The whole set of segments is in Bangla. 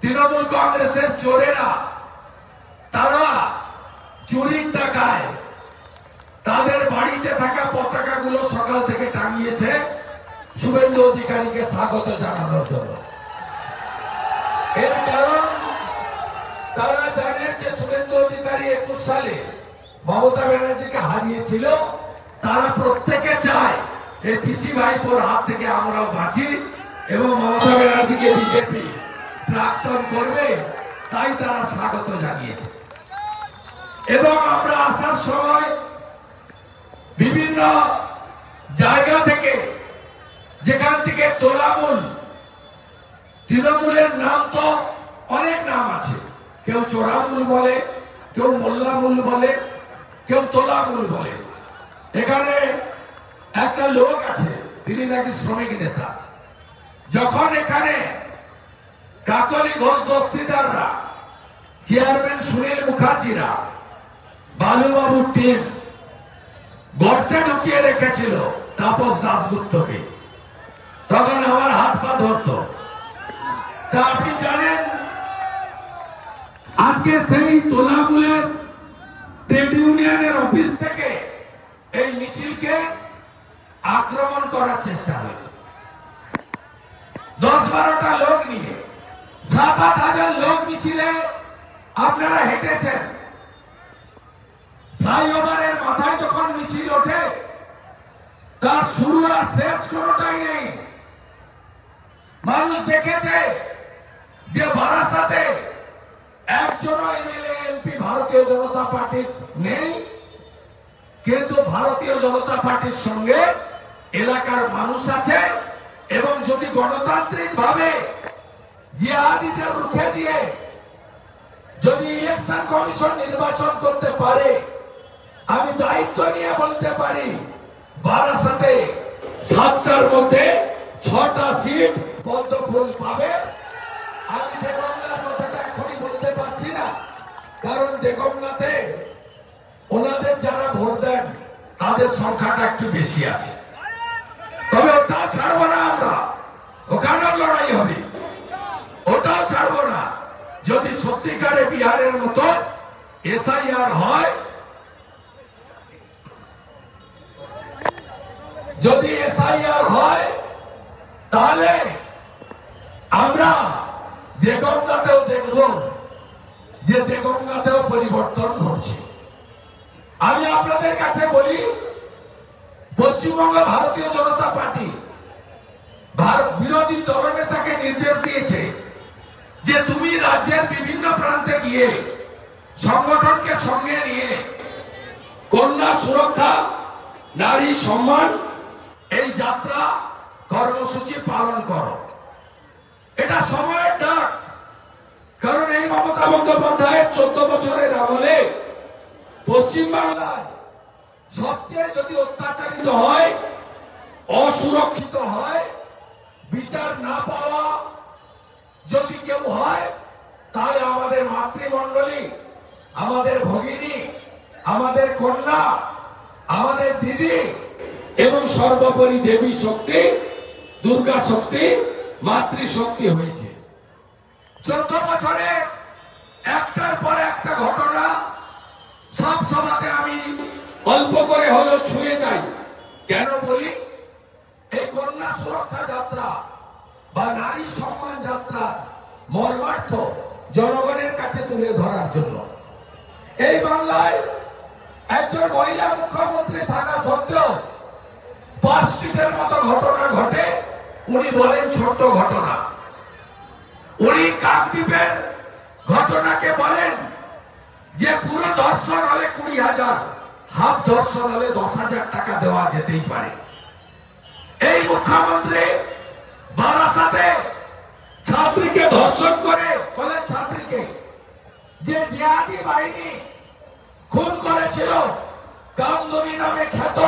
তৃণমূল কংগ্রেসের চোরেরা তারা চুরির টাকায় তাদের বাড়িতে থাকা পতাকাগুলো সকাল থেকে টাঙিয়েছে শুভেন্দু অধিকারীকে স্বাগত জানানোর জন্য। এর কারণ তারা জানেন যে শুভেন্দু অধিকারী 21 সালে মমতা ব্যানার্জিকে হারিয়েছিল। তারা প্রত্যেকে চায় এই পিসি ভাইপোর হাত থেকে আমরাও বাঁচি এবং মমতা ব্যানার্জিকে বিজেপি প্রাক্তন করবে, তাই তারা স্বাগত জানিয়েছে। এবং আমরা আসার সময় বিভিন্ন জায়গা থেকে, যেখান থেকে তোলামূল, তৃণমূলের নাম তো অনেক নাম আছে, কেউ চোরামূল বলে, কেউ মোল্লামূল বলে, কেউ তোলামূল বলে। এখানে একটা লোক আছে, তিনি নাকি শ্রমিক নেতা। যখন এখানে কাকলি ঘোষ দস্তিদাররা, চেয়ারম্যান সুনীল মুখার্জিরা, বালুবাবুর টিম গর্তে ঢুকিয়ে রেখেছিল তাপস দাশগুপ্তকে, তখন আমার হাত পা ধরত। তা আপনি জানেন আজকে সেই তোলামূলের ট্রেড ইউনিয়নের অফিস থেকে এই মিছিলকে আক্রমণ করার চেষ্টা হয়েছে। 10-12টা লোক নিয়ে 7-8 হাজার লোক মিছিলে আপনারা হেঁটেছেন। ফ্লাইওভারের মাথায় যখন মিছিল ওঠে তার শুরু আর শেষ কোনোটাই নেই। মানুষ দেখেছে যে বারাসাতে একজনও এমএলএ এমপি ভারতীয় জনতা পার্টির নেই, কিন্তু ভারতীয় জনতা পার্টির সঙ্গে এলাকার মানুষ আছে। এবং যদি গণতান্ত্রিক ভাবে জিহাদিদের রুখে দিয়ে যদি ইলেকশন কমিশন নির্বাচন করতে পারে, আমি দায়িত্ব নিয়ে বলতে পারি বারাসাতে 7টার মধ্যে 6টা সিট পদ্মফুল পাবে। আমি দেগঙ্গার কথাটা এখনই বলতে পারছি না, কারণ দেগঙ্গাতে ওনাদের যারা ভোট দেন তাদের সংখ্যাটা একটু বেশি আছে। তবে ওটা ছাড়বো না, আমরা ওখানেও লড়াই হবে, ওটাও ছাড়বো না। যদি সত্যিকারে বিহারের মতো এসআইআর হয়, যদি এসআইআর হয়, তাহলে আমরা দেগঙ্গাতেও দেখব যে দেগঙ্গাতেও পরিবর্তন ঘটছে। আমি আপনাদের কাছে বলি, পশ্চিমবঙ্গ ভারতীয় জনতা পার্টি বিরোধী দলনেতাকে নির্দেশ দিয়েছে যে তুমি রাজ্যের বিভিন্ন প্রান্তে গিয়ে সংগঠনকে সঙ্গে নিয়ে কন্যা সুরক্ষা, নারী সম্মান এই যাত্রা কর্মসূচি পালন করো। এটা সময়ের ডাক, কারণ এই মমতা বন্দ্যোপাধ্যায়ের 14 বছরের আমলে পশ্চিমবাংলায় সবচেয়ে যদি অত্যাচারিত হয়, অসুরক্ষিত হয়, বিচার না পাওয়া যদি কেউ হয়, তাহলে আমাদের মাতৃমণ্ডলী, আমাদের ভগিনী, আমাদের কন্যা, আমাদের দিদি এবং সর্বোপরি দেবী শক্তি, দুর্গা শক্তি, মাতৃশক্তি হয়েছে। 14 বছরে একটার পর একটা ঘটনা সব সভাতে আমি অল্প করে হলেও ছুঁয়ে যাই। কেন বলি? এই কন্যা সুরক্ষা যাত্রা বা নারী সম্মান যাত্রা মর্মার্থ জনগণের কাছে তুলে ধরার জন্য এই বাংলায় একজন মহিলা মুখ্যমন্ত্রী থাকা সত্ত্বেও পার্কস্ট্রিটের মতো ঘটনা ঘটে। উনি বলেন ছোট ঘটনা, উনি কাকদ্বীপের ঘটনাকে বলেন যে পুরো ধর্ষণ হলে 20,000, হাফ ধর্ষণ হলে 10,000 টাকা দেওয়া যেতেই পারে। এই মুখ্যমন্ত্রী বারাসাতে ছাত্রীকে ধর্ষণ করে, কলেজ ছাত্রীকে, যে জিহাদি বাহিনী খুন করেছিল, কামদুনি নামে খ্যাত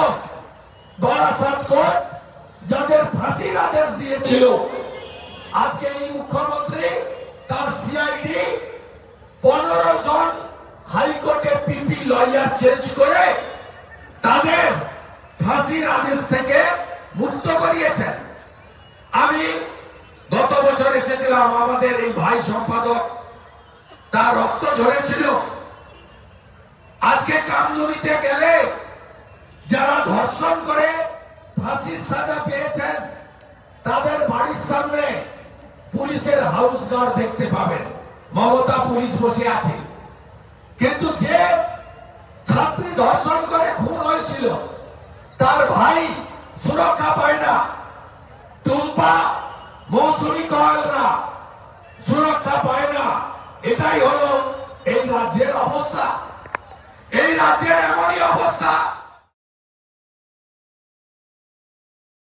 বারাসাত কোর্ট যাদের ফাঁসির আদেশ দিয়েছিল, আজকে এই মুখ্যমন্ত্রী তার সিআইডি 15 জন হাইকোর্টে পিপি লয়ার চেঞ্জ করে তাদের ফাঁসির আদেশ থেকে মুক্ত করিয়েছেন। আমি গত বছর এসেছিলাম, আমাদের এই ভাই সম্পাদক, তার রক্ত ঝরেছিল। আজকে কামদুনিতে গেলে যারা ধর্ষণ করে ফাঁসির সাজা পেয়েছেন তাদের বাড়ির সামনে পুলিশের হাউস গার্ড দেখতে পাবেন, মমতা পুলিশ বসে আছে। কিন্তু যে ছাত্রী ধর্ষণ করে খুন হয়েছিল তার ভাই সুরক্ষা পায় না, টুম্পা মৌসুমী কয়েলরা সুরক্ষা পায় না। এটাই হলো এই রাজ্যের অবস্থা। এই রাজ্যের এমনই অবস্থা